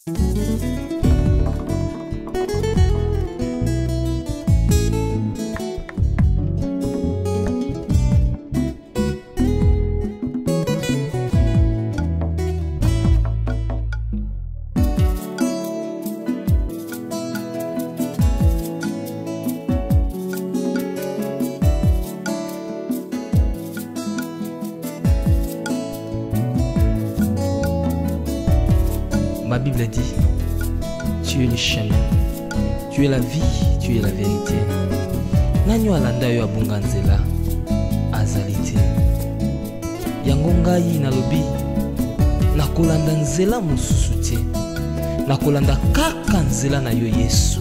Ma Bible dit, tu es le chemin, tu es la vie, tu es la vérité. Nanyo alanda yo abunga nzela azalite. Yango ngai nalobi nakolanda nzela mosusu te. Nakolanda kaka nzela na yo Yesu.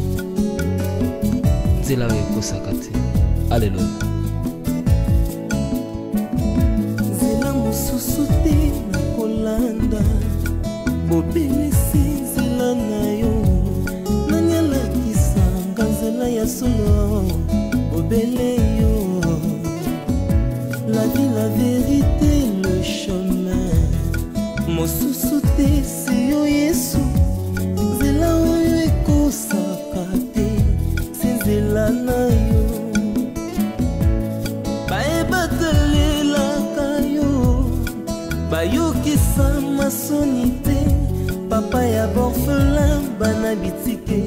Nzela oyo ekosaka te. Alléluia. Nzela mosusu te nakolanda. Bobelisi nzela na yo nani alakisanga nzela ya solo bobele yo la vie la vérité le chemin mosusu te si yo Yesu nzela oyo ekosaka te si nzela na yo bayebatalelaka yo bayokisa masoni te papa ya borphelin bana bitike.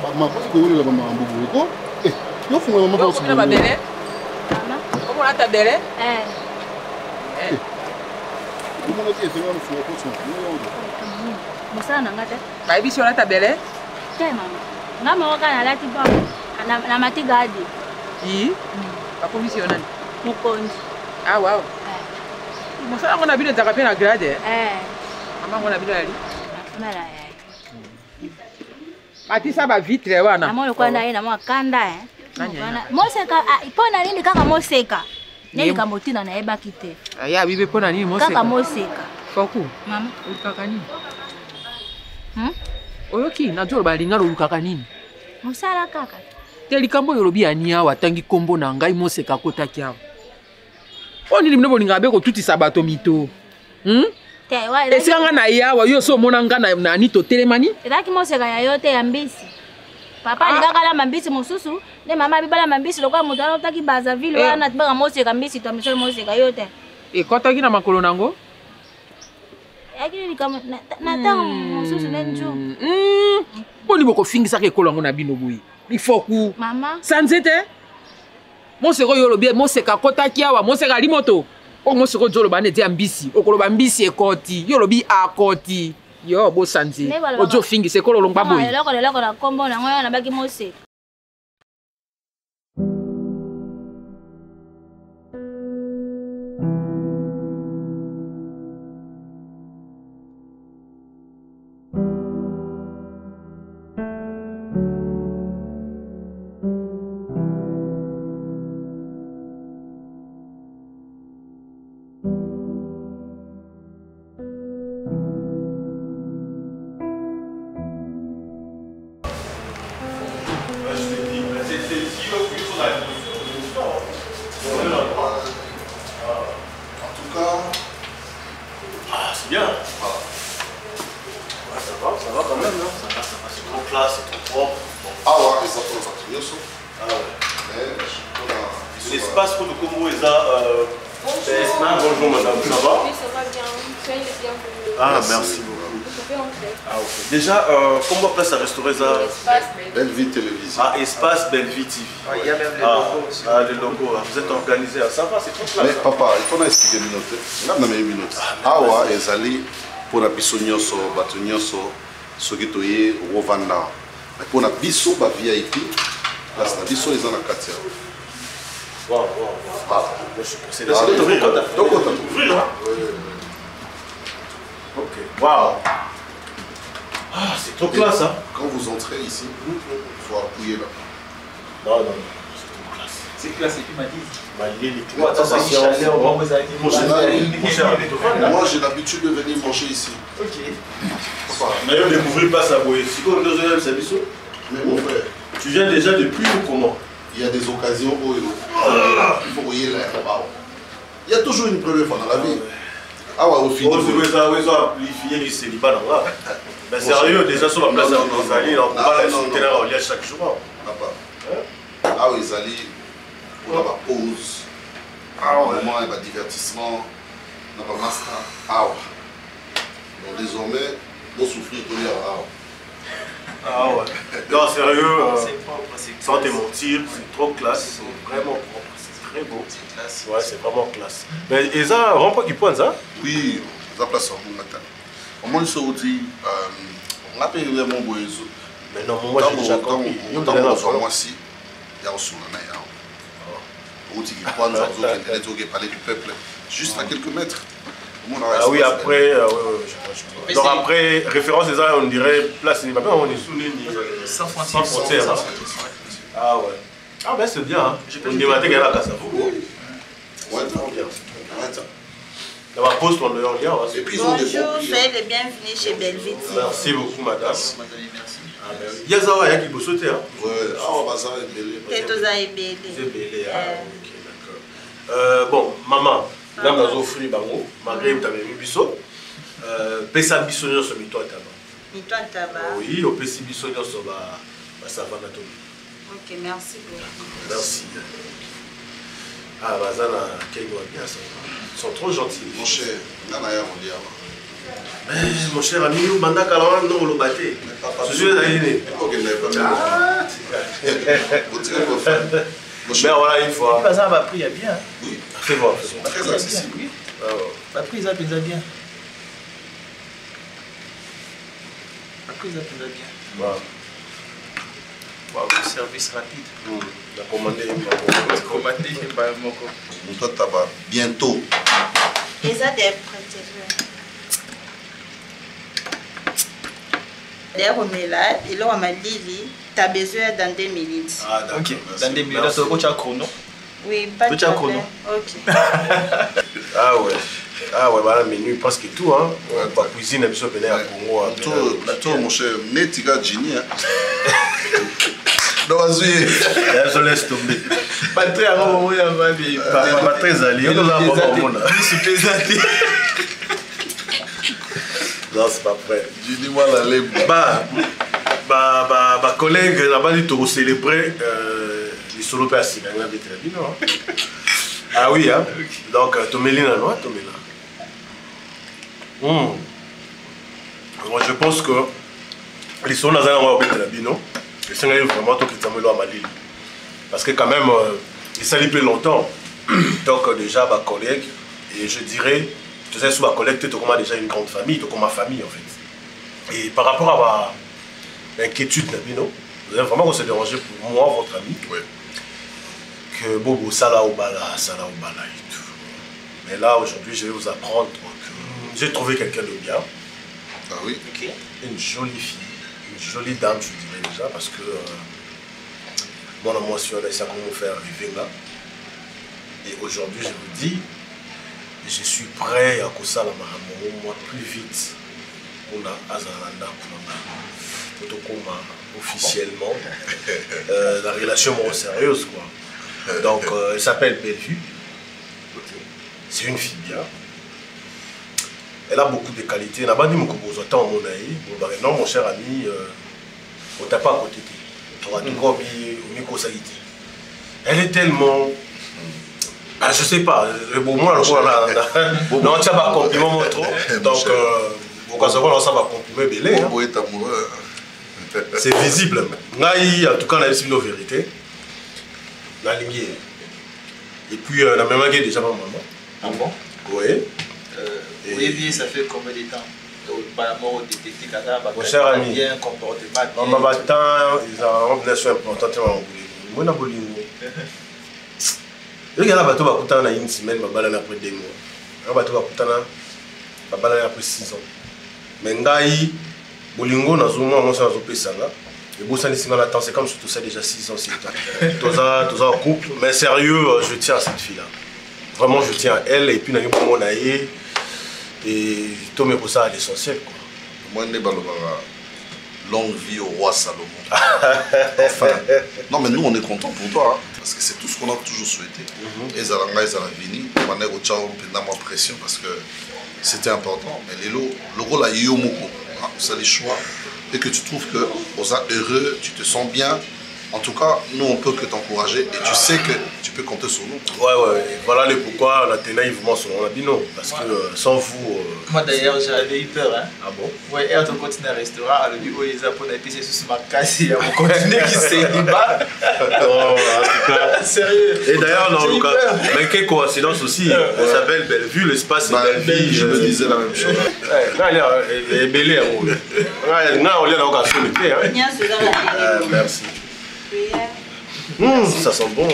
Maman, pourquoi vous voulez la maman en boubou? Eh, vous faites maman pas aussi. Maman, comment on t'a belle? Comment on a dit que vous faites pas son. Mosala nangate. Ba biso na ta belle? Te mama. Ngama okana lati ba na matigadi. Yi? Ba komisi onani? Mukonzi. Ah wow. Mosala ngona bino zaka pe na grade. Mama ngona bino ali. Mala ya. Matisa ba vitre wana. Amolo kwanda yena mwa kanda Moseka pona nini kaka moseka. Neli kamotina na eba kite. Ya bibe pona nini moseka? Kaka moseka. Foku. Mama. Ukaka nini? Oyoki na jolo ba lingalo ukaka nini? Mosala kaka. Teli kambo yolobi ani awa tangi kombo na ngai moseka kota kiawa. Oni limne bolinga be ko tuti sabato mito. Esanga na yawa yo so mona nga na ni to telemani. Etaki moseka ya yote ya mbisi. Papa alikakala mambisi mususu, ne mama bibala mambisi lokwa mutalo taki baza vile wana tibaka moseka mbisi to misolo moseka yote. Kota kina makolo nango? Akili likama na tango mususu nenjo. Boni boko fingisa ke kolo ngo na bino boyi. Ifoku. Mama. Sanzete? Moseko yo lobi moseka kota kiawa moseka limoto. O moseko jolo bane ti ambisi, okoloba mbisi ekoti, yo lobi akoti. Yo bo sanzi. Ojo fingisa kolo longba boyi. Loko na kombo na ngoyo na baki moseka. L'espace pour le Congo est bonjour madame, ça va? Oui, ça va bien. Soyez les bienvenus. Ah, merci beaucoup. Vous pouvez entrer. Ah, ok. Déjà, comment place à restaurer ça? Espace. Belle vie télévision. Ah, Espace Belle Vie TV. Il y a même les logos aussi. Ah, les logos, vous êtes organisé. Ça va, c'est trop classe. Mais papa, il faut expliquer une minute. Là, on a une minute. Awa, ezali pour la biso nyonso, bato nyonso, soki toye Rwanda. Mais pour la biso ba VIP, place na biso les en akatia. Wow. C'est d'ouvrir. Ouvrir, hein? Ok. Waouh. Ah, c'est trop classe, hein? Quand vous entrez ici, il faut appuyer là. Non, c'est trop classe. C'est classe, et puis m'a dit. Moi, j'ai l'habitude de venir manger ici. Ok. Mais on découvre pas ça, oui. Si on nous a c'est biso. Mais mon frère, Tu viens déjà depuis ou comment? il y a des occasions où il faut voyer l'air là-bas. Il y a toujours une première fois dans la vie. Ah ouais, au final. Oh, c'est ça, oui, ça, les filles, les célibats, non, là. Mais sérieux, déjà sur la place de Rosalie, on va les soutenir au liège chaque jour. Ah oui, ils allaient pour la pause. Ah ouais. Moment, il y a divertissement. On a master. Ah ouais. Donc désormais, on souffrir tout le temps. Ah ouais. Non, sérieux, C'est propre, c'est sans te mentir, c'est trop classe, c'est vraiment propre, c'est très beau. C'est classe. Ouais, c'est vraiment classe. Mais et ça, rends-pas qui pointe ça? Oui, ça place en bon matin. Au moins, ce outil, on a payé vraiment beau. Mais non, moi j'ai déjà compris. Moi, si, il y a aussi un outil qui pointe, ça qui parler du peuple, juste à quelques mètres. Ah oui, après, oui. Donc après, référence c'est ça, on dirait place, c'est pas bien, on est sous les Sans frontières. sans frontières. Hein. Ah ouais. Ah ben c'est bien, hein. On dit matin qu'il y a la casse à vous. Ouais, Dans ma poste, on est en lien. et puis ils ont des Bonjour, bons prix. soyez les bienvenus chez Belviti. Merci beaucoup, madame. Merci. Ah ben oui. Il y a ça, il y a qui peut sauter, hein. Ouais, ah, bah ça va être belé. Tetoza et Belé. C'est belé, ah, ok, d'accord. Bon, maman, là, on a offert bango, malgré que tu avais mis biso. Pesa biso sur mito ataba. Mito Ataba. Oui, au pesi biso sur la savane atomique. Ok, merci beaucoup. Merci. Ah, Bazana, quel doit bien, ils sont trop gentils. Mon cher, Nana ya Mondial. Mon cher ami, nous mandons qu'à l'heure, nous, le bâté. Je suis allé. Mais voilà, une fois. Bazar va pris bien. Oui, Fais voir. très accessible. La prise à bien. La prise à bien. Wow, service rapide. La commandé. Toi, tabac, bientôt. Et ça, des prêtres. D'ailleurs, on est là, et là, on m'a dit, tu as besoin dans 2 minutes. Ah, d'accord. Ok, dans 2 minutes, tu as un chrono. Oui, pas de problème. Ok. Ah ouais. Ah ouais, voilà, menu presque tout, hein. La cuisine, elle se venait à Congo. Toi, mon cher, Netika Gini. Je laisse tomber. Pas très à moment, il y a Pas très allié. On a un bon monde. Je suis plaisanté. Non, c'est pas vrai. Dis-moi la lèvre. Bah, collègue, là-bas, il faut célébrer les solos personnels. Ah oui, hein. Donc, Tomélina, non, Tomélina. Moi, je pense que les solos nazarés vont être là, non? Et c'est vraiment tout qui est à Malili. Parce que quand même, il s'est plus longtemps. Donc, déjà, ma collègue, et je dirais, tu sais, sous ma collègue, tu as déjà une grande famille, tu as comme ma famille en fait. Et par rapport à ma inquiétude, vous avez vraiment se déranger pour moi, votre ami. Oui. Que Bobo, ça là au bala et tout. Mais là, aujourd'hui, je vais vous apprendre que j'ai trouvé quelqu'un de bien. Ah oui. Ok. Une jolie fille, une jolie dame, je dirais déjà, parce que mon amour sur elle, ça comment faire arriver là. Et aujourd'hui, je vous dis, je suis prêt à cause ça, moi plus vite. On a Azalanda, officiellement. La relation est sérieuse, quoi. Donc, elle s'appelle Bellevue. C'est une fille bien. Elle a beaucoup de qualités. Non, mon cher ami, on t'a pas à côté. Elle est tellement Ah, je sais pas. Bon, moi, non, tu as pas compliment trop. Donc, au cas où on ça va comprimer belé. C'est visible. En tout cas, on a dit nos vérités. La ligne. Et puis, la même guerre déjà ma maman. Ah bon? Oui. Oui, bien, ça fait combien de temps? Par rapport au détective Kata, mon cher ami, bien comporté, pas bien. on m'a tant, ils ont une nation importante en Bolingo. Moi, na Bolingo. Il y a un bateau qui a une semaine, ma balle après 2 mois. Un bateau qui a ma balle après 6 ans. Mais ngai Bolingo na zuma moi ça zopé sanga. Et bon ça ni singa temps c'est comme si tout ça déjà 6 ans 7 ans. Tous en couple, mais sérieux, je tiens à cette fille là. Vraiment je tiens à elle et puis na yo mon aïe et tout me pour ça à l'essentiel quoi. Moi ne balobara longue vie au roi Salomon. Enfin, non mais nous on est contents pour toi hein, parce que c'est tout ce qu'on a toujours souhaité. Et Zalanga et Zalavini, on a eu une pression parce que c'était important. Mais le rôle à Yomoko, c'est les choix et que tu trouves que aux heureux, tu te sens bien. En tout cas, nous on peut que t'encourager et tu sais que tu peux compter sur nous. Ouais, et voilà le pourquoi on a tenu naïvement sur mon habit, non. Parce que sans vous. Moi d'ailleurs j'avais eu peur. Hein. Ah bon? Ouais, et on continue au restaurant, le bureau ils ont pour épicer sur ma casse et on continue qui s'est débat. Non, en tout cas. Sérieux. Et d'ailleurs, dans le cas, mais quelle coïncidence aussi, elle s'appelle Bellevue, l'espace c'est Bellevue. Je me disais la même chose. Elle est belle, on est dans l'occasion. Merci. Ça sent bon.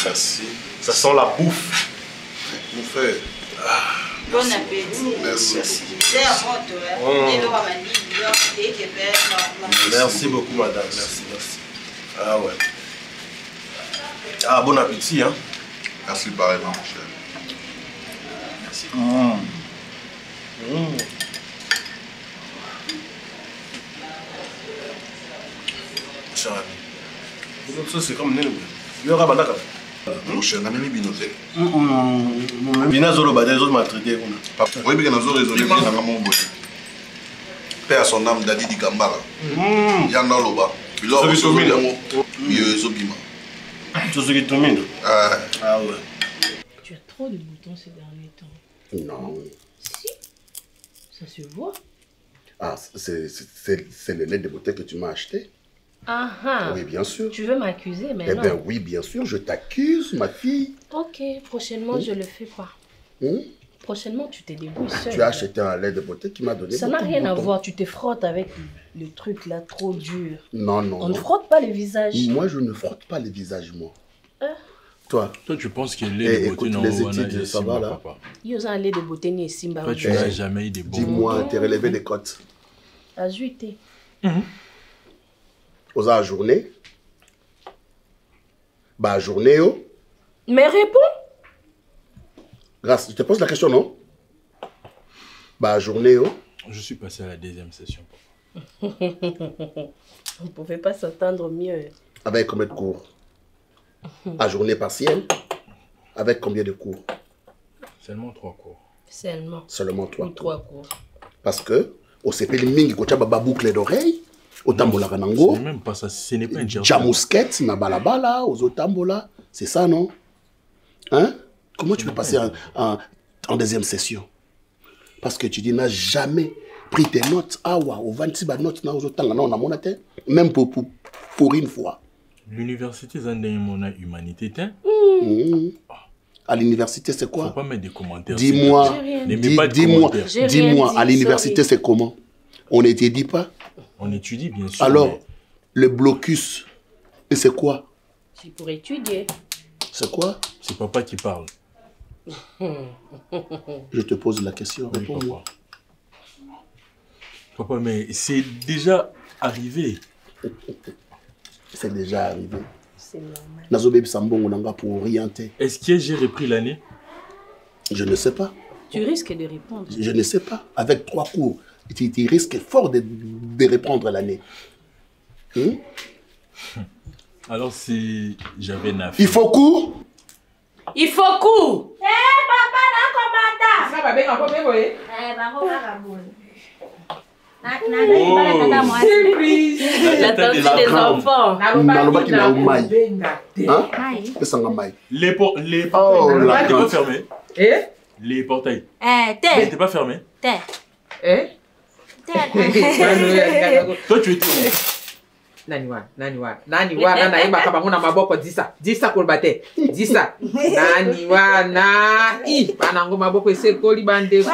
Merci. Ça sent la bouffe. Mon frère. Bon appétit. Merci. Merci beaucoup, madame. Merci. Ah ouais. Ah, bon appétit, hein. Merci pareillement, mon cher. Merci. Cher ami. C'est comme nous. Il y aura pas d'accord. Mon cher, n'a même binoté. Binazolo badé, les autres m'a traité. Oui, bien nous raisonner bien dans mon boy. Père à son âme Dadi Digambala. Yanda Loba. Il a reçu le mot. Yezobima. Tout ce qui tombe. Ah ouais. Tu as trop de boutons ces derniers temps. Non. Si. Ça se voit. Ah, c'est le lait de beauté que tu m'as acheté. Ah ah. Oui, bien sûr. Tu veux m'accuser maintenant? Eh bien, oui, bien sûr, je t'accuse, ma fille. Ok, prochainement, je le fais pas. Prochainement, tu te débrouilles seule. Tu as acheté un lait de beauté qui m'a donné. Ça n'a rien à voir, tu te frottes avec le truc là trop dur. Non. On ne frotte pas le visage. Moi, je ne frotte pas le visage, moi. Toi, tu penses qu'il y a lait de beauté les études, ça va là? Il y a un lait de beauté ni Simba. Toi, tu n'as jamais eu des bons. Dis-moi, t'es relevé des côtes. À juité. Aux a journée. Bah, journée, oh. Mais réponds. Grâce, je te pose la question, non? Bah, journée, oh. Je suis passé à la 2e session. On ne pouvait pas s'attendre mieux. Avec combien de cours? À journée partielle? Avec combien de cours? Seulement 3 cours. Seulement 3 cours. 3 cours. Parce que, au CP, les mingi, quand tu as boucle d'oreille, au tambola ranango. Ce n'est même pas ça, ce n'est pas une jargon. Jamousquette, na balabala, aux otambola. C'est ça, non? Hein? Comment tu peux passer en 2e session? Parce que tu dis, n'as jamais pris tes notes. Ah ouais, au 26 notes, na aux otanga, non, on a monaté. Même pour une fois. L'université Zandayemona Humanité, À l'université, c'est quoi? Faut pas mettre des commentaires. Dis-moi, dis-moi, à l'université, c'est comment? On n'étudie pas? On étudie, bien sûr. Alors, mais... le blocus, et c'est quoi? C'est pour étudier. C'est quoi? C'est papa qui parle. Je te pose la question. Oui, papa, mais c'est déjà arrivé. C'est déjà arrivé. C'est normal. Nazobebi Sambongo nanga pour orienter. Est-ce que j'ai repris l'année? Je ne sais pas. Tu risques de répondre. Je ne sais pas. Avec 3 cours, tu risques fort de reprendre l'année. Alors si j'avais 9. Il faut cours? Il faut cours. Papa, Ça va bien, on peut bien. J'attendais des enfants. Naloba qui n'a eu maille. Hein? Qu'est-ce qu'on a maille? Les portails n'étaient pas fermés. Les portails. T'es pas fermé. Toi, tu étais où? Naniwa, nana yeba kabanguna maboko disa kolbate. Disa. Naniwa na I banango maboko ese koli bandeko.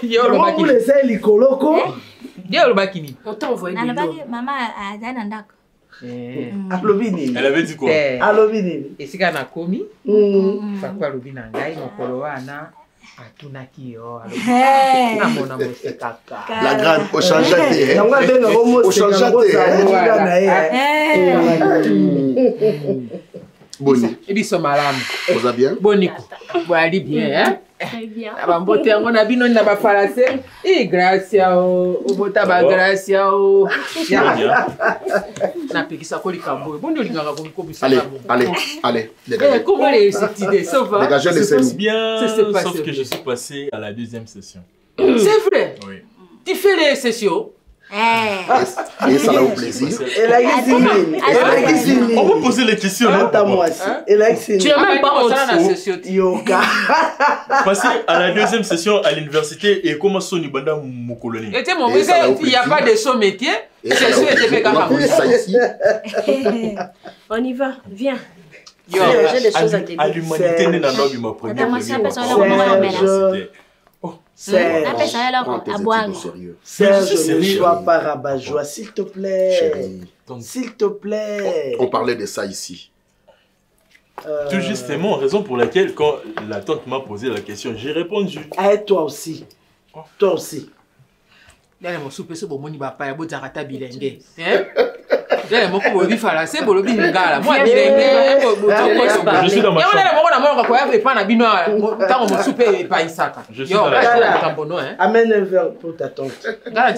Yo lo bakini. Vous laissez les colocos. Yo lo bakini. On t'a envoyé des lots. Maman a dit nandako. Alobini. Elle avait dit quoi? Alobini. Et si kana komi? Fakwa lobina ngai mokolo wana. La grande, au changeté. Au changeté. Boni. Et puis, malamu. Vous allez bien? Boniko. Vous allez bien, hein? Très bien. Abambote on a bino na ba falase. Gracia o bota ba gracia o. Na pekisa ko likambo. Bondo lingaka ko bisa. Allez. Comment cette idée ça va? Dégagez les scènes. C'est bien, sauf que je suis passé à la deuxième session. C'est vrai? Oui. Tu fais les sessions? Et ça a au plaisir. On peut poser les questions. Tu n'as même pas honte. Passer à la deuxième session à l'université et comment son Ibanda Moukoloni. Et tu il n'y a pas de son métier. On y va, viens. J'ai des choses à te dire. À l'humanité, n'est pas ma première. Serge, ne sois pas rabat-joie, s'il te plaît. S'il te plaît. On parlait de ça ici. Tout justement, raison pour laquelle, quand la tante m'a posé la question, j'ai répondu. Ah, toi aussi. Toi aussi. Là, mon souper, c'est bon, mon papa, il y a un bilingue. Là, mon couple, il fallait c'est bon, le bilingue. Moi, je suis dans ma chambre. Je suis dans la chambre. Amène un verre pour ta tante. Mais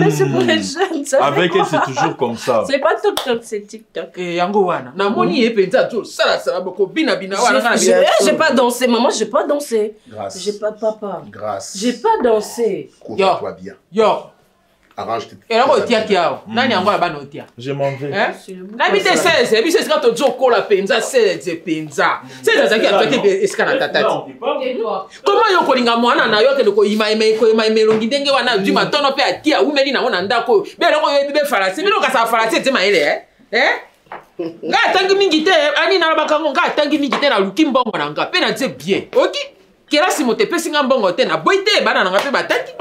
c'est pour les jeunes. Avec elle, c'est toujours comme ça. C'est pas TikTok, c'est TikTok. J'ai pas dansé, maman, j'ai pas dansé. Grâce. J'ai pas papa. Grâce. J'ai pas dansé. Couvre-toi bien. Arrange tes... Je m'en vais. Comment yo kolinga mwana na yo ke ko ima melongi ndenge wana du matono pe atia umeli na wona ndako be loko yo be falasi bino ka sa falasi te maele nga tangi mingi te ani na bakango nga tangi mingi te na lukimbongo na nga pe na te bien oki kera si mote pesi nga mbongo te na boite bana na nga pe bataki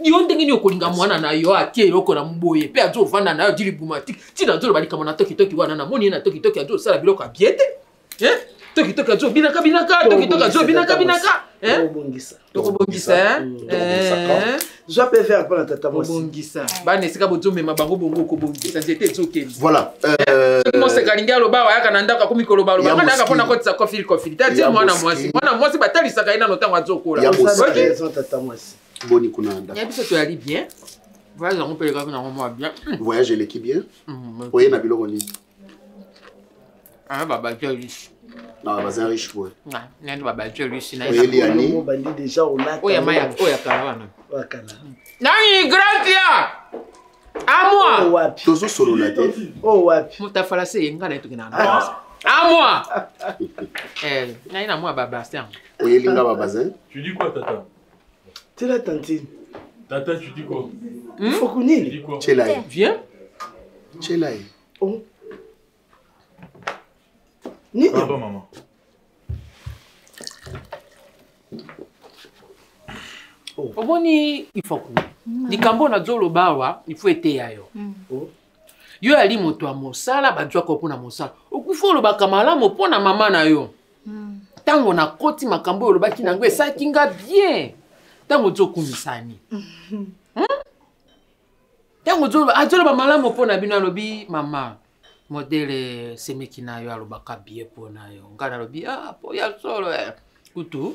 yo ndenge ni okolinga mwana na yo atie eloko na mboye pe azo vanda na yo dili bumatique ti na zo bali kama na toki wana na moni na toki azo sala biloko abiete toki azo binaka tokobongisa je peux faire pour la tata moi bongisa bana esika bozomema bango bongo kobongisa nzete ezokeli voilà mo se kalinga loba wa yaka na ndaka kumi koloba loba kana ka pona kotisa coffee tati mwana mwasi batalisaka ina no tango azokola tata moi boni kunanda ya biso to yali bien voyage on peut le faire na bien voyage l'équipe bien oye na biloko ni baba riche. Non, bazin riche ouais. Non, baba riche na. On bandi déjà au lac. Oya karawana. Nani gratia. À moi. Tozo solo la tête. Oh wapi. Mutafala se yenga na tukina na. À moi. Na moi baba Bastien. Oye linga baba bazin. Tu dis quoi tata? C'est la tantine. Tata, tu dis quoi? Il faut qu'on y. Tu dis quoi? Chelaï. Viens. Chelaï. Oh. Ni. Ah bon maman. Oboni il faut que likambo na zolo bawa il faut ete yayo. Yo ali moto amosala badwa ko pona mosala. Okufa lo bakamala mo pona mama na yo. Tango na koti makambo lo baki nango esa kinga bien. Tango zo kumisani. Tango zo azolo ba malamu pona bino lobi mama. Modele semekina yo alobaka bien pona yo. Ngana lobi po ya solo kutu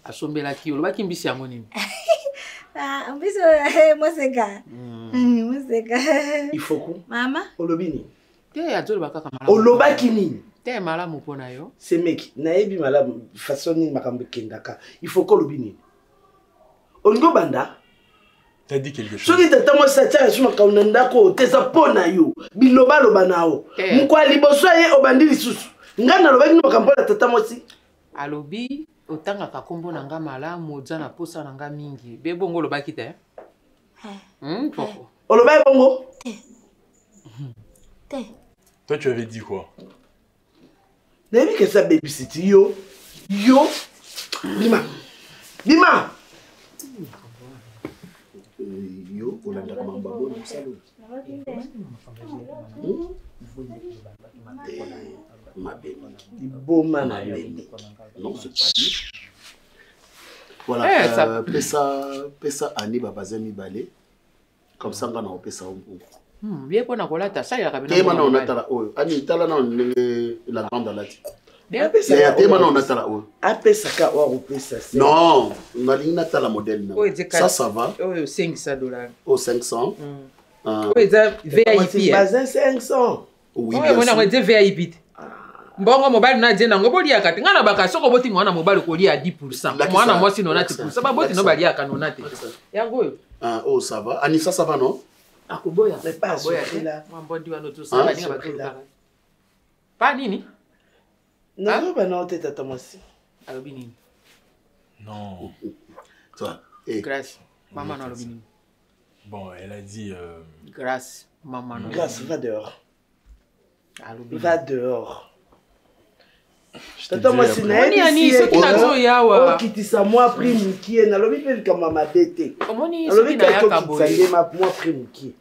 asombela ki yo lobaki mbisi yango nini? Mbisi moseka. Moseka. Il faut ko. Mama. Olobini. te ya zolo bakaka malamu olobaki nini te malamu mpona yo semeki nayebi malamu façon nini makambo ekendaka il faut kolobi nini olingo banda T'as dit quelque chose. soki tata mwasi atiaka so makambo na ndako oteza mpo na yo bilobaloba na yo mokwa liboso ye obandi lisusu ngai nalobaki no makambo na tata mwasi alobi otangaka kombo na nga malamu oza na posa na nga mingi be bongo olobaki te poko olobaki bongo te Toi, tu avais dit quoi? nayebi kesa babysiti yo bima yo olandaka mambo abona mosala liboma na yo non c'est pas dit voilà pesa ani babaza mibale comme ça nga na opesa mbongo ye mpona kolata asalelaka tema na onatala oyo ani tala na ndenge la grande alati tema na onatala oyo apesaka oyo akopesa non nalingi natala modèle na ça va oyo $500 au 500 oyo eza VIP baza 500 oui oyo monango eza VIP te mbongo mobali na je nango boliaka te ngana baka soko boti mwana mobali kolia 10% mwana mwasi 90% baboti no baliaka 90 yango oyo oh ça va ani ça va non akoboya mais pas là mbondi wana to ça baninga batulaka pa nini non ba na oteta tamasi alobi nini Non. Toi, grâce maman na alobi nini Bon, elle a dit grâce maman na grâce va dehors alobi va dehors tata mwasi nayebi soki nazoyawa okitisa mwa prix mokie nalobi mpe likambo mabe te omoni nalobi soki nayaka boye mwa prix mokie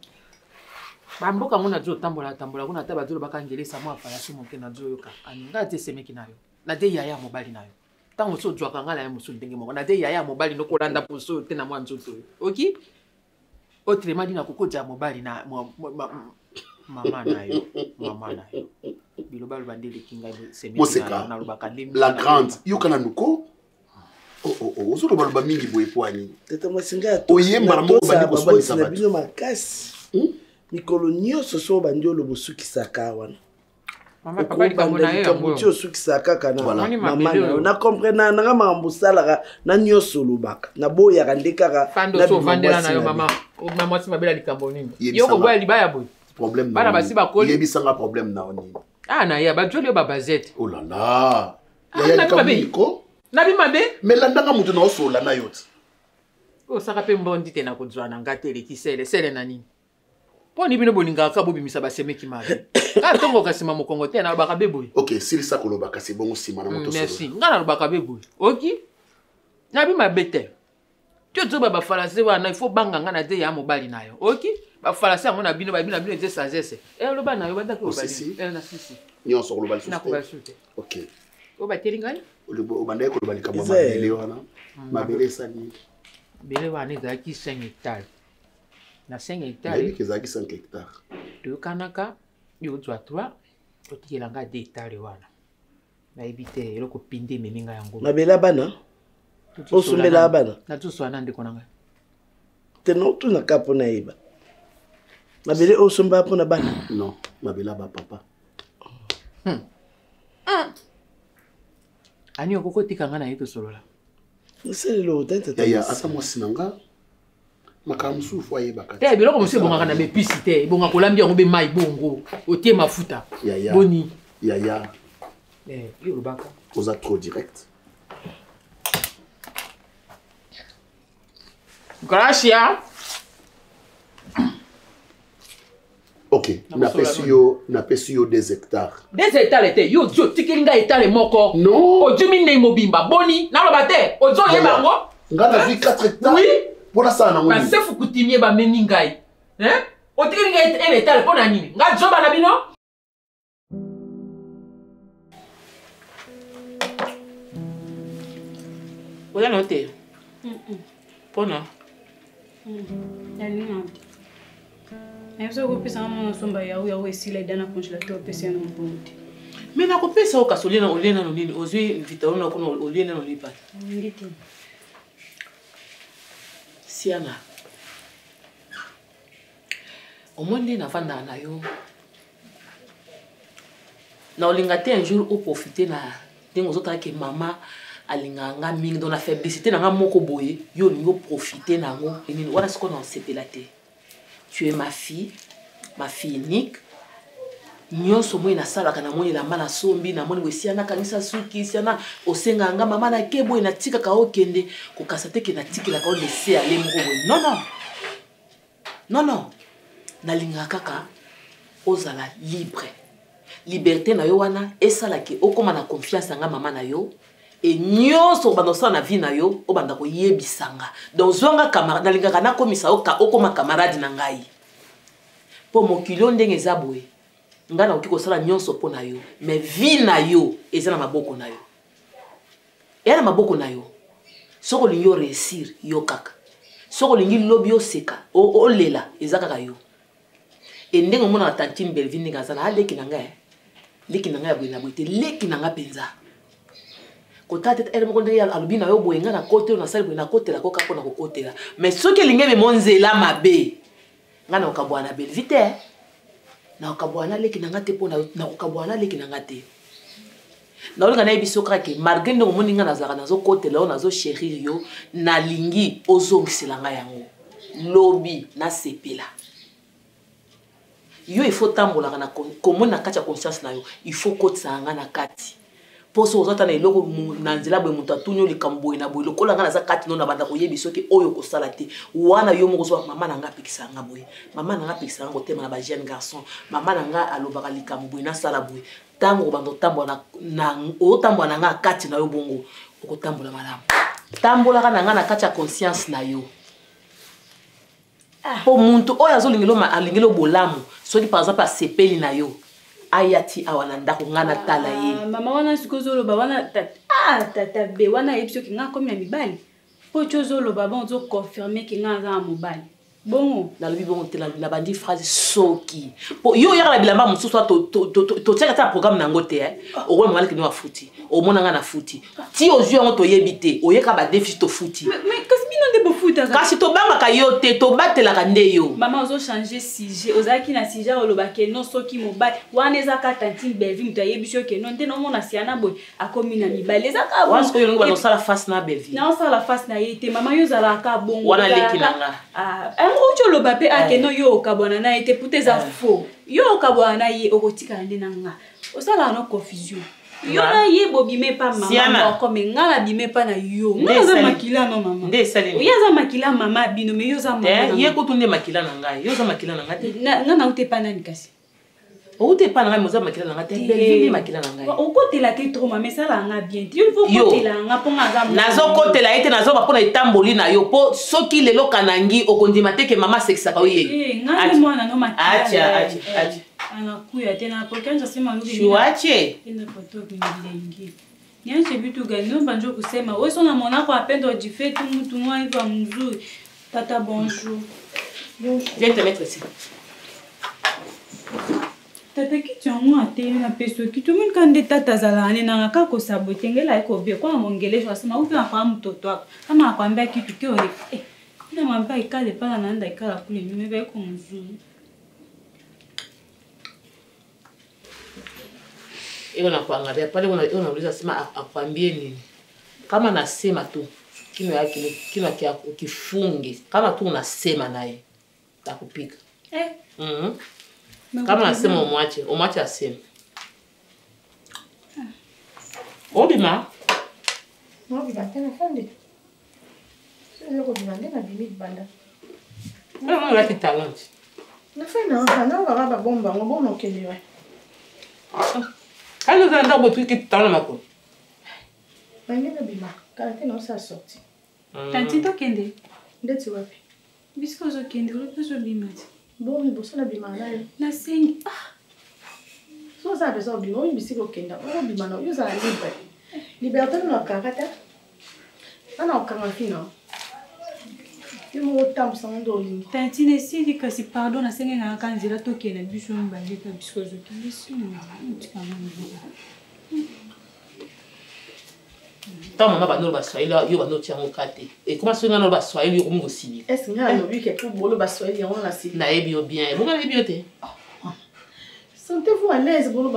bamboka ngo nazotambola kuna ata bazolobaka ngelesa mwa falasi moke nazoyoka aninga te semeki na yo nade yaya mobali na yo ntango so ozwaka nga na ye mosusu ndenge moko nade yaya mobali nokolanda poso te na mwa nzoto oyo oki otrema dina kokotya mobali na mama na yo bilobaloba nde eleki ngai semeki nalobaka nde la grande yoka na nuko ozolobaloba mingi boye po ani tata mwasi ngai oyembana moko bandi koswanisa na bino makasi mikolo nyonso so bandi oloba osukisaka wana ti osukisaka kaka na mama na yo na comprendre nanga makambo osalaka na nyonso olobaka naboyaka nde kaka ovandela na yo mama mwasi mabela likambo nini yo koboya libaya boye bana basi bakoli yebisanga problème na oni naya bajoli yo babazete oh là là yaya likambo nabi mabe melandanga moto na osola na yo ti osaka mpe mbondi te na kozwana nga te eleki sele na nini mpo ni bino bolingaka bobimisa basemeki mabe nga ntongoka nsima mokongo te nalobaka be boye ok silisa koloba kasi bongo nsima na moto merci nga nalobaka be boye oki nabi mabe te ti ozoba bafalase wana ifo banga nga na te ya mobali na yo oki bafalase yango na bino babino ete sagesse oloba na yo bandaki na sisi nyonso koloba lisusu nakoba lisusu te ok oyo bateli ngai obandaki koloba likambo ya mabele wana mabele esali bele wana ezalaki 5 hectare na 5 hectare ezalaki 5 hectare toyokanaka yo ozwa 3 otikelanga 2 hectare wana nayebi te eloko pinde ememi ngai yango mabele ya bana osombela ya bana nazoswana ndeko na ngai te notunaka mpo nayeba mabele osombela mpo na bana non mabele ya bapapa ani okoko tika nga na ye tosolola esalelo yaya ata mwasi na nga makambo mosusu ayebaka te biloko mosusu ebongaka na bepisi te ebonga kolambi yango be mai bongo otie mafuta boni yaya yo olobaka oza trop direct gracia ok napesi yo 2 hectares 2 hectares te yo odi otikeli ngai hectare moko non ozwi minei mobimba boni naloba te ozoyeba yango nga na vi 4 hectares mpona sala nango basefu kutimie bamemi ngai otikeli ngai 1 hectare mpo na nini ngai zoba na bino oza na yo te mpona nayebi kopesanga mwana somba yawu esila eda na congélateur opesa yana mbongo te me nakopesa o kasi olie nano nini ozwi vitalo na kuna olie nano lipata olingi te siana omoi nde navandaka na yo na olinga te un jour au profiter na ndenge ozotala ke mama alinga nga mingi donc na faiblesse na nga moko boye yo olingi oprofite nango enini wana sikoyo na osepela te. Tu es ma fille unique. Nyonso moi nasalaka namoni elamba na sombi namoni boye nakangisa suki siana osenga nga mama nake boye natikaka okende kokasa te ke natikelaka olese ale moko boye. Non nalingaka kaka ozala libre. Liberté na yo wana esalaki okoma na confiance nga mama na yo et nyonso bandosala na vie na yo obanda koyebisanga. Donc zonga camarade nalingaka nakomisa okoma camarade na ngai po mokilo ndenge eza boye nga na oki kosala nyonso mpo na yo mais vie na yo eza na maboko na yo. Eza na maboko na yo. Soko olingi réussir yo kaka. Soko olingi lobi oseka olela eza kaka yo. Et ndenge omona na tantine Belvine ndenge aza na leki na nga leki na nga ya boye na boye te leki na nga mpenza. Kota tete ele moko ndenge alobi na yo boye nga na kote na sali boye na kotela koka mpo na kokotela. Mais soki elingi emema nzela mabe nga na okabwana Belvine te na okabwana leki na nga te mpo na okabwana leki na nga te. Na olinga na yebi soka ke malgré ndenge omoni nga nazalaka nazokotela yo nazochérir yo nalingi ozongisela nga yango lobi nasepela. Yo il faut tambolaka na komona na kati ya conscience na yo il faut kotisa nga na kati poso ozata na eloko na nzela boye moto atunyo likambo na boye lokola nga naza kati no na banda koyebi soki oyo kosala te wana yo moko so mama na nga pekisa nga boye mama na nga pekisa nga kotema na ba jeune garçon mama na nga alobaka likambo boye na sala boye tango bando tambola na otambola na nga kati na yo bongo okotambola malamu tambola kana nga na kati ya conscience na yo. Po muntu oyo azolingelo alingelo bolamu soki par exemple asepeli na yo ayati awana ndako ngana tala ye mama wana sikozoloba wana tata be wana yebso ki nga komi na mibali po chozoloba bon zo confirmer ki nga za mobali bongo na lobi bongo te na bandi phrase soki po yo yaka la bilamba mususu to tsaka ta programme nango te o mwana ki no afuti o mona nga na futi ti ozu yango to yebite o yeka ba déficit to futi mais kasi bino nde bofuta kasi to banga ka yo te to batela ka nde yo mama ozo changer sujet ozaki na sujet oloba ke non soki mobali wana ezaka tantine Belvine to yebisho ke non te no mona siana boy akomi na mibali ezaka wana ko yo ngo ba sala face na Belvine na sala face na yete mama yo zala ka bongo wana leki nanga ocho lo bape akeno yo kabona na ete puteza faux yo kabona na ye okotika nde nanga osala no confusion yo na ye bobime pa mama comme ngala bime pa na yo ngaza makila no mama nde sali yo za makila mama bino me yo za mama ye ko tunde makila na ngai yo za makila na ngate na ute pa nani kasi ute pa na ngai moza makila na ngate Belvine makila na ngai okotela te trop mama sala nga bien yo faut kotela nga po nga za nazo kotela ete nazo ba pona itamboli na yo po soki lelo kanangi okondima te ke mama sexaka oye nga mwana no makila acha anakuya tena pokenza sema lubi shuache ina poto kungilengi niache vitu gani no banjo kusema wewe sona monako apendo jifetu mtu mwa hivyo mzuri tata bonjour viens te mettre ici tata kitu yangu ate na peso kitu mimi kande tata zalane na ngaka ko sabotengela iko bie kwa mongelesho asema upe kwa mtoto wako kama akwambia kitu kio na mwambia ikale pala naenda ikala kule mimi beko mzuri. Eo na kuangalia pale unauliza sema akwambie nini? Kama nasema tu kino yake kifunge. Kama tu unasema naye takupika. Kama nasema umwache aseme. Obima. Obima tena fande. Sio kudimande na bimi banda. Não vai ter talento. Não foi não, não vai para bomba, uma bomba que ele vai. Aí não vai andar botar que tá na macro. Mas nem na bima, cara tem nossa sorte. Tanti to kende. Ndeti wapi? Bisko zo kende, ule peso bima. Bom, ni bosa na bima na yo. Na sengi. So sabe só bima, o bisiko kenda, o bima não, usa libre. Liberté no carata. Ana okanga fino. Tantine si kasi pardon na senga na kanzira toke na biso mbali ka bisko zo kende si ntikana ngo. Ta mama ba no ba Swahili yo ba no tiango kate. Et comment so ngana ba Swahili yo ko sini. Est-ce nga no bi ke tout bolo ba Swahili on la si. Na ebi bien. Bo ngana ebi ote. Sentez-vous à l'aise pour le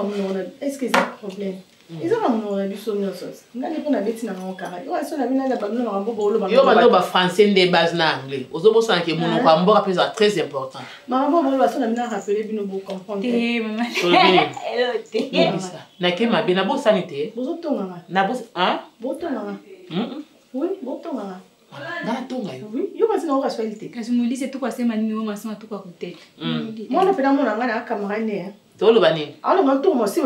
est-ce que c'est un problème? Ils ont un biso nyonso. Ngani pona beti na ngokara. Yo aso na bina na banu na mambo bolo ba. Yo bano ba français de base na anglais. Ozobo sana ke mono kwa mboka pesa très important. Mambo bolo aso na bina rappeler bino bo comprendre. Te maman. Hello te. Na ke ma bina bo sanité. Bozo tonga. Na bo hein? Bo tonga. Oui, bo tonga. Na tonga yo. Oui, yo basi na ko kaswalite. Kasi mo lise tu kwa sema nini wewe masema tu kwa kutete. Mwana pena mwana ngana camarade. Tolo bani. Alors mon tour moi aussi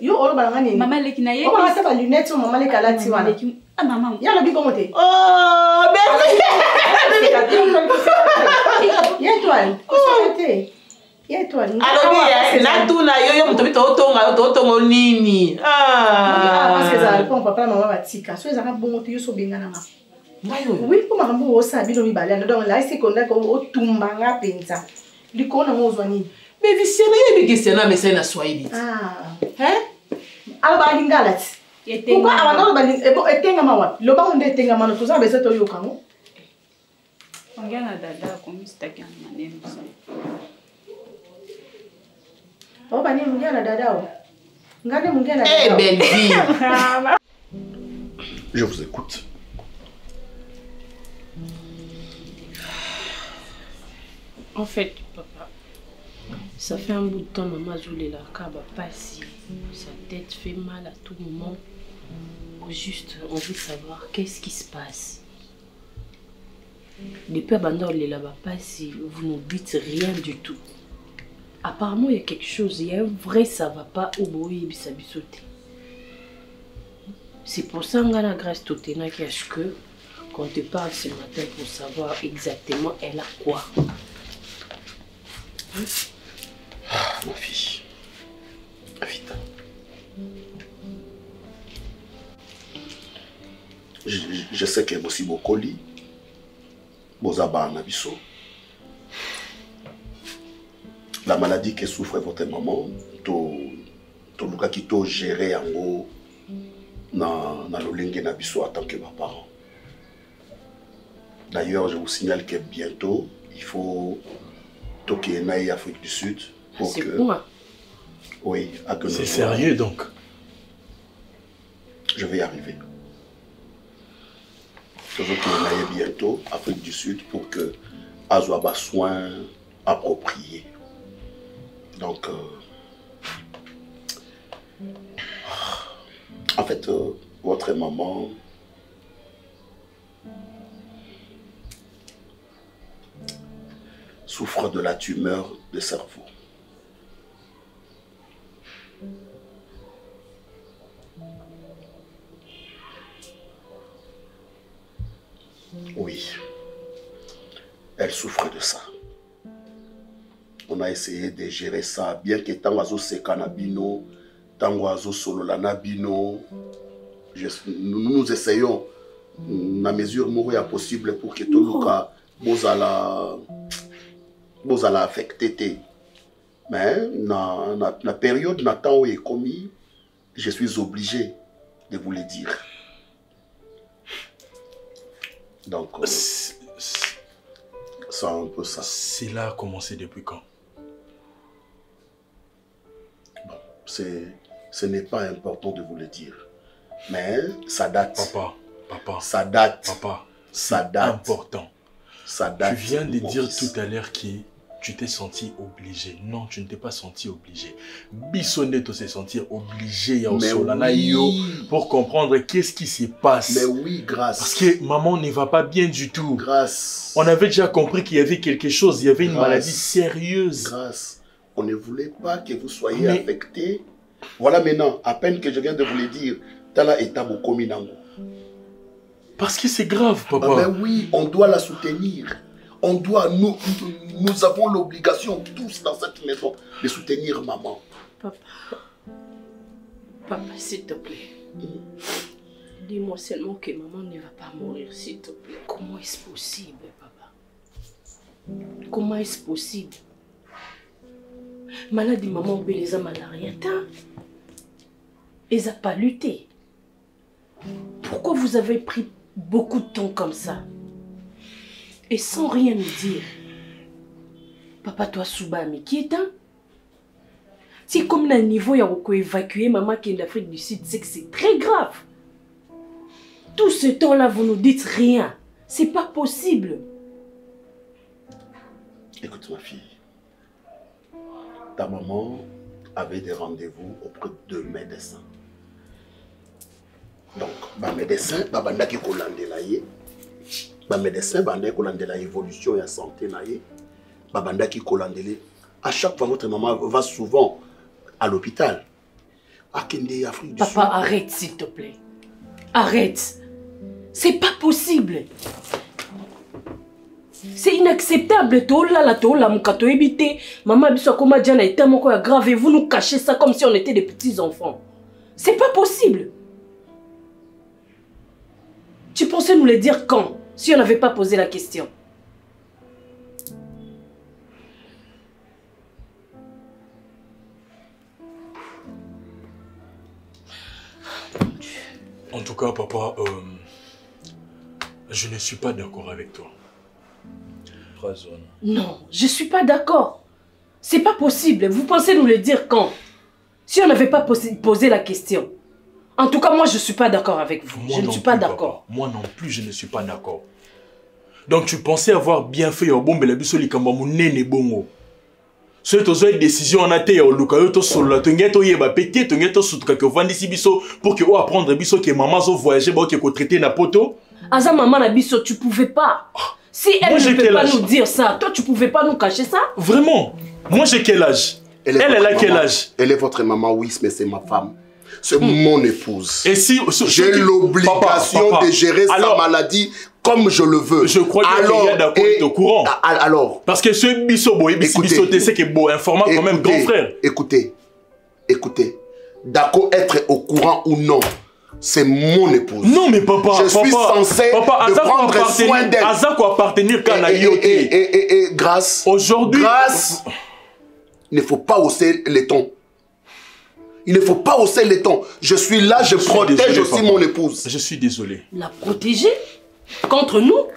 yo olo balanga ni. Maman leki na ye. On va faire lunettes sur maman leki alati wana. Ah maman. Ya la bi comment t'es? Oh, merci. Ya toi. Ya toi. Alors na tu na yo mto bito tonga nini? Ah. Parce que ça répond papa maman batika. So ezaka bongo te yo so bengana ma. Mayo. Oui, pour makambo osabi no mibale. Donc là c'est qu'on a ko otumbanga penza. Likona mo zwani. Mais viscéral, mais question na message na Swahili. Ah. Hein? Alors ba lingalati. Pourquoi avant ba etenga mawa? Lo ba onde etenga mano tuza bese to yo kango. Ongea na dada kwa mistake ya maneno sana. Oh ba ni ongea na dada o. Ngane ongea na dada. Eh belle vie. Je vous écoute. En fait, papa, ça fait un bout de temps, maman Zoulé la caba passe. Sa tête fait mal à tout moment. Juste envie de savoir qu'est-ce qui se passe. Depuis Abandon les là-bas passe, vous nous dites rien du tout. Apparemment, il y a quelque chose, il y a un vrai ça va pas au bout bisabisoté. C'est pour ça que la grâce totena qui est que quand te parle ce matin pour savoir exactement elle a quoi. Ma fille, vite. Je sais que aussi beaucoup li, bozaba nabiso. La maladie que souffre votre maman, to luka qui to gérer en haut na lolenge nabiso en tant que ma parent. D'ailleurs, je vous signale que bientôt il faut toquer naï Afrique du Sud. C'est quoi? Oui, à que c'est sérieux donc? Je vais y arriver. Je veux qu'il aille bientôt Afrique du Sud pour que Azoaba soins appropriés. Donc, en fait, votre maman souffre de la tumeur de cerveau. Oui, elle souffre de ça. On a essayé de gérer ça, bien que Tangazo Sekanabino, Tangazo Sololanabino, nous essayons, la mesure mourir possible pour que tout le cas, vous allez affecter. Mais la période Nathan où est commis, je suis obligé de vous le dire. Donc, c'est un peu ça. Cela a commencé depuis quand? Bon, ce n'est pas important de vous le dire. Mais ça date. Papa. Ça date. Papa, ça date. Important. Ça date. Tu viens de dire tout à l'heure que tu t'es senti obligé. Non, tu ne t'es pas senti obligé. Bissonneto s'est senti obligé pour comprendre qu'est-ce qui se passe. Mais oui, grâce. Parce que maman ne va pas bien du tout. Grâce. On avait déjà compris qu'il y avait quelque chose. Il y avait une maladie sérieuse. Grâce. On ne voulait pas que vous soyez affecté. Voilà maintenant, à peine que je viens de vous le dire, Tala Etabo Kominango. Parce que c'est grave, papa. Mais oui, on doit la soutenir. On doit, nous avons l'obligation, tous dans cette maison, de soutenir maman. Papa, s'il te plaît. Dis-moi seulement que maman ne va pas mourir, s'il te plaît. Comment est-ce possible, papa? Comment est-ce possible? Maladie maman beleza malaria. Ils n'ont pas lutté. Pourquoi vous avez pris beaucoup de temps comme ça? Et sans rien nous dire. Papa, toi, Souba, mais qui est un? Si comme un niveau, il y a évacuer maman qui est d'Afrique du Sud, c'est que c'est très grave. Tout ce temps-là, vous nous dites rien. C'est pas possible. Écoute ma fille, ta maman avait des rendez-vous auprès de médecins. Donc, les médecins, les médecins de l'évolution et la santé, à chaque fois, votre maman va souvent à l'hôpital. Papa, arrête s'il te plaît. Arrête. C'est pas possible. C'est inacceptable. Maman, grave et vous nous cachez ça comme si on était des petits enfants. C'est pas possible. Tu pensais nous le dire quand? Si on n'avait pas posé la question. En tout cas, papa, je ne suis pas d'accord avec toi. Non, je ne suis pas d'accord. C'est pas possible. Vous pensez nous le dire quand? Si on n'avait pas posé la question. En tout cas, moi, je ne suis pas d'accord avec vous. Je ne suis pas d'accord. Moi non plus, je ne suis pas d'accord. Donc, tu pensais avoir bien fait au bon belabiso likambamu nene bongo. Ce qui est une décision en athée, au Lukayo, sur la Tungeto Yeba Pété, Tungeto Soutka, que Vandisi Biso, pour que vous apprendre Biso, que maman a voyagé, que vous traitez na poto. Aza maman na Biso, tu pouvais pas. Si elle ne peut pas nous dire ça, toi, tu pouvais pas nous cacher ça? Vraiment? Moi, j'ai quel âge? Elle a quel âge? Elle est votre maman, oui, mais c'est ma femme. C'est mon épouse. Et si j'ai l'obligation de gérer sa maladie comme je le veux. Je crois qu'il y a d'accord au courant. Alors. Parce que ce bisobo, c'est que bon, informant quand même grand frère. Écoutez. D'accord, être au courant ou non, c'est mon épouse. Non, mais papa, je suis censé de prendre soin d'elle. Azako appartenir qu'à la et grâce. Aujourd'hui. Grâce. Il ne faut pas hausser les tons. Il ne faut pas hausser les tons. Je suis là, je protège aussi mon épouse. Je suis désolé. La protéger? Contre nous?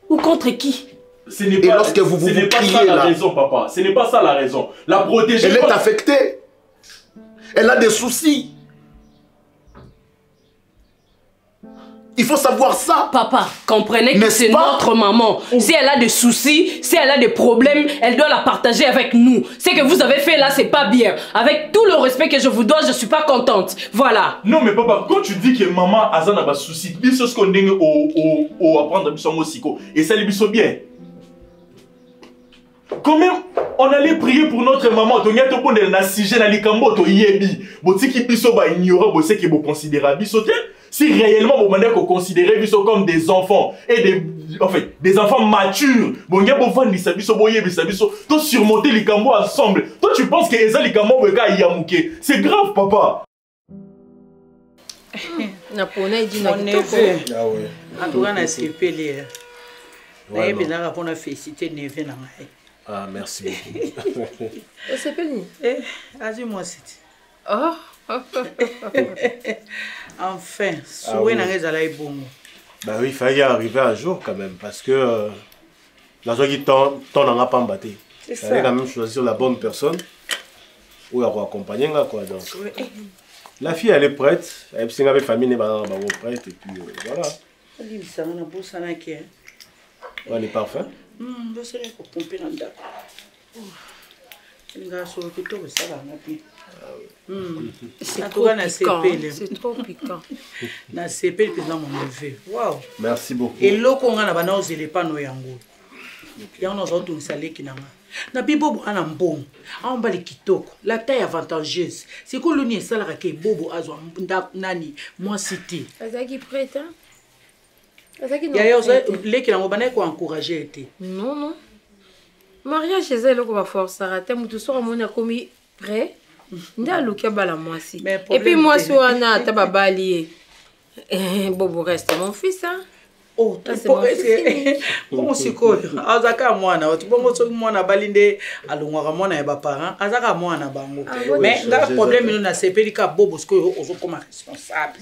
Ou contre qui? Ce n'est pas, lorsque vous ce n'est pas ça la raison, papa. Ce n'est pas ça la raison. La protéger... Elle est affectée. Elle a des soucis. Il faut savoir ça. Papa, comprenez que c'est notre maman. Si elle a des soucis, si elle a des problèmes, elle doit la partager avec nous. Ce que vous avez fait là, c'est pas bien. Avec tout le respect que je vous dois, je suis pas contente. Voilà. Non mais papa, quand tu dis que maman a des soucis, biso ce qu'on dit au apprendre biso mosiko et ça les biso bien. Quand même, on allait prier pour notre maman. Donc, il y a tout le monde qui a sigé dans les cambo, to yebi. Boti qui biso ba ignorer, boti qui vous considérez biso. Si réellement vous demandez qu'on considère biso comme des enfants et des enfants matures, bon, il y a besoin de ça biso, boye biso, to surmonter les cambo ensemble. Toi, tu penses que eza les cambo beka yamuke. C'est grave, papa. Napona dit na neveu. Ah oui. En tout cas, na sepelé. Na yebina pour na féliciter neveu na ngai. Ah, merci beaucoup. On s'appelle ni? Dis-moi c'est. Oh. Enfin, souhait n'a rien à la bon. Bah oui, il fallait arriver un jour quand même parce que la joie qui t'en a pas embatté. Il fallait quand même choisir la bonne personne ou la accompagner quoi donc. La fille elle est prête, elle est avec famille prête et puis voilà. On est parfait. Je sais qu'on pomper dans le c'est trop piquant. C'est trop piquant. Na CP le président mon neveu. Waouh. Merci beaucoup. Et loko nga na bana ozele pa no yango. Ya on zo tungisa leki nanga. Na bibobo ana mbongo. Amba le kitoko. La taille avantageuse. C'est que l'oni sala ka ke bobo azwa nani moi cité. Azaki prête hein? Azaki non. Ya yo leki nango bana ko encourager été. Non non. Mariage chez elle ko ba forcer rater mutu so amona komi prêt. Nda lukia bala moi si. Et puis moi si wana ta babali Bobo reste mon fils hein. Oh, c'est mon fils. Comment c'est quoi? Azaka mwana, tu bongo so mwana balinde alongwa mwana ya ba parents, azaka mwana bango. Mais nga problème nous na sepeli ka Bobo ce que ozo comme responsable.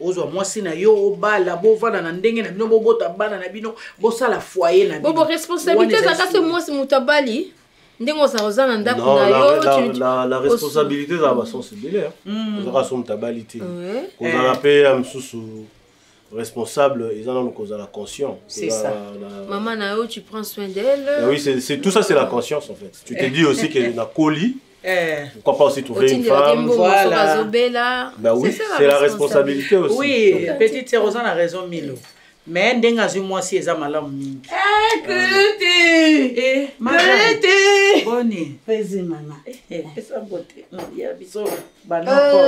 Ozo moi si na yo bala bo vana na ndenge na bino bobota bana na bino bo sala foyer na bino. Bobo responsabilité zaka c'est moi si mutabali. Ndengo sa ozana ndaku Non, na yo la responsabilité za ba sensibilité. Ozaka som tabalité. Kozala pe amsusu responsable, ils en ont la conscience. C'est ça. Maman na yo, tu prends soin d'elle. Oui, c'est tout ça, c'est la conscience en fait. Tu te dis aussi qu'elle est colis. Pourquoi pas aussi trouver une femme? Voilà. Bah oui, c'est la responsabilité aussi. Oui, petite sœur Rosanne a raison, Milo. Mais ndenga zu moi si eza malamu mingi. Kuruti! Kuruti! Boni. Pezi mama. Esa bote. Ya biso banoko.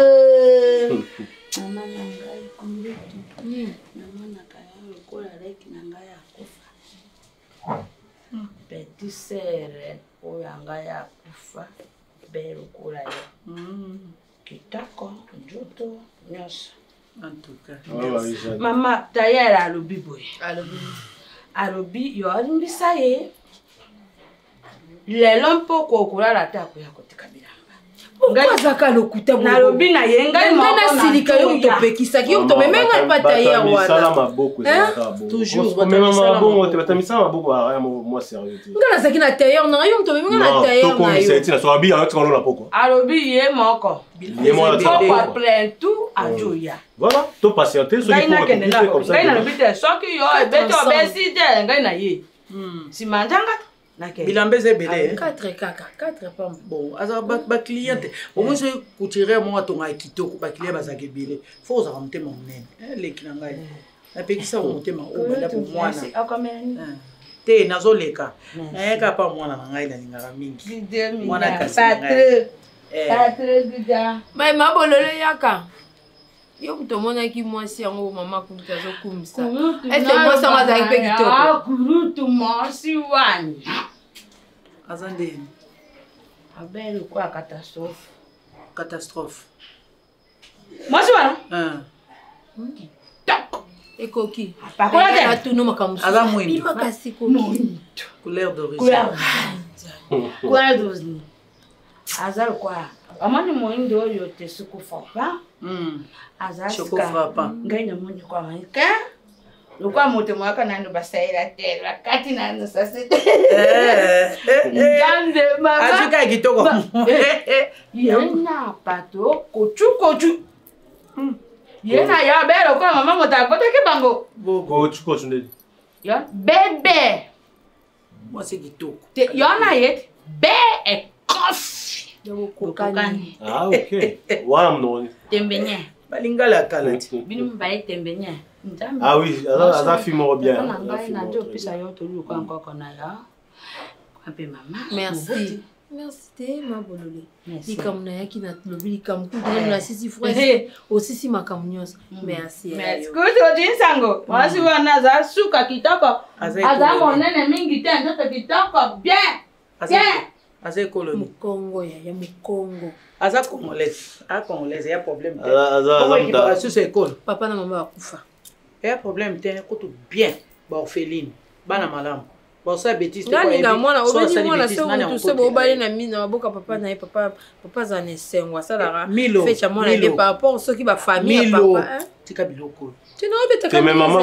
Mama nangai kuruti. Mama nakaya lokola leki nangai akufa. Petit sere oyo angai akufa. Belo lokola yo. Kitako, njoto, nyonso. En tout cas. Mama tayari alobi boye. Alobi yo alimbisa ye. Lelo mpoko okolala te akoya kotika bilanga. Okazaka lokuta boye. Nalobi na ye ngai moko na silika yo mutopekisaki yo mutomemenga pata ye wana. Sala maboko ezaka bo. Toujours même maboko te batamisa maboko ara moi sérieux. Ngana zaki na tailleur na yo mutomemenga na tailleur na yo. To comme c'est na so abi a tikono na poko. Alobi ye moko. Ye moko na plein tout ajoya. Voilà, to patienter so il faut comme ça. Ngai na lobi te soki yo ebeti obesi te ngai na ye. Si manjanga Bilambeze belé. 4 kaka, 4 pam. Bon, asa ba client. Au moins c'est coutirer moi tonga kitoko ba client bazake belé. Faut ça ramter mon nene. Les clients ngai. Na pekisa monter ma o bala pour moi na. Akameni. Te nazo leka. Na ka pa mwana na ngai na lingaka mingi. Mwana kasi. Patre guda. Mai mabololo yaka. Yo kutomonaki mwasi yango mama kumta zo kumsa. Est-ce mwasi yango azali pe kitoko? Ah, kurutu mwasi wani. Azande. Abel kwa catastrophe. Catastrophe. Mwasi wana? Kitoko. Ekoki. Pakola te. Atunu makamusu. Aza mwindu. Bima kasi koki. Couleur d'origine. Couleur d'origine. Azal kwa. Amani mwindu oyo te sukufa pa. Azasika ngai na moni kwa maika lokwa moto mwaka nando basaira te wakati nando sase ngande mama azika kitoko yana pato kochu yana ya bero kwa mama motakota ke bango kochu ndeli ya bebe moi c'est kitoko te yana yet be e kofi kokani. Ah ok. Wala mnoni. Tembenye. Balingala kalati. Binu mbaye tembenye. Ah oui, ça filme bien. Na jo pisa yo to lu kwa nkoko na ya. Ape mama. Merci. Merci te mabolole. Likamuna yaki na lobi likamku na sisi frère. Osisi makamunyosa. Merci. Merci. Kuto jinsango. Wasi wana za suka kitoko. Aza monene mingi te ndoto kitoko bien. Bien. Aza koloni. Mukongo ya Mukongo. Aza congolaise. A congolaise ya problème. Aza sur école. Papa na mama bakufa. Ya problème te ko to bien. Ba orpheline. Bana malamu. Ba sa bêtise ko yebi. Mwana obeni mwana so to se bo bali na mina maboka papa na papa za ne sengwa salara. Fecha mwana de par rapport soki ba famille papa. Tika biloko. Maman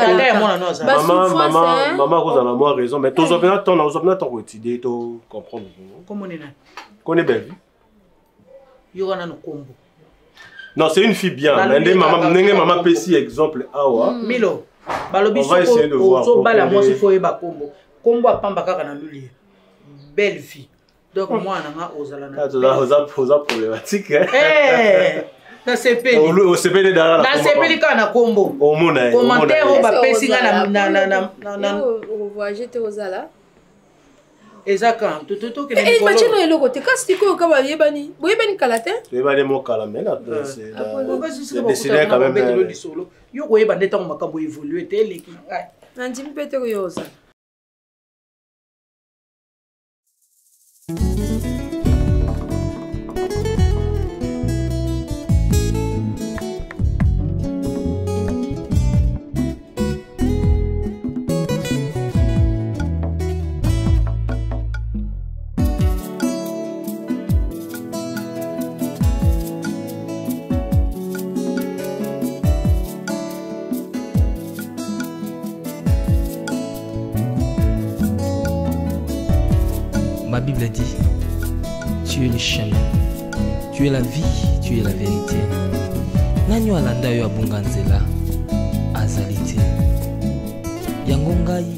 cause en a moins raison, mais tous opérateurs ton étudier, tu comprendre. Comment on est là? Connais belle. Yorana no kombo. Non, c'est une fille bien. Mais maman petit exemple awa. Milo. Balobi so bala moi il faut eba kombo. Kombo apamba kaka na luli. Belle fille. Donc moi na ozala na. Ça problématique. Na CP. Au CP de Dara. Na CP li kana kombo. Au mona. Commentaire on va pesi na voyager te ozala. Ezaka toto ke ni machino eloko te kasi ko ka ba yebani. Boyebani kala te? Yebani mo kala mais là c'est décidé quand même. Yo ko yeba ndeta makambo évoluer te leki. Nandi mpete ko yoza. Ma Bible dit, Tu es le chemin, tu es la vie, tu es la vérité. Nani alanda yo abunga nzela azali te. Yango ngai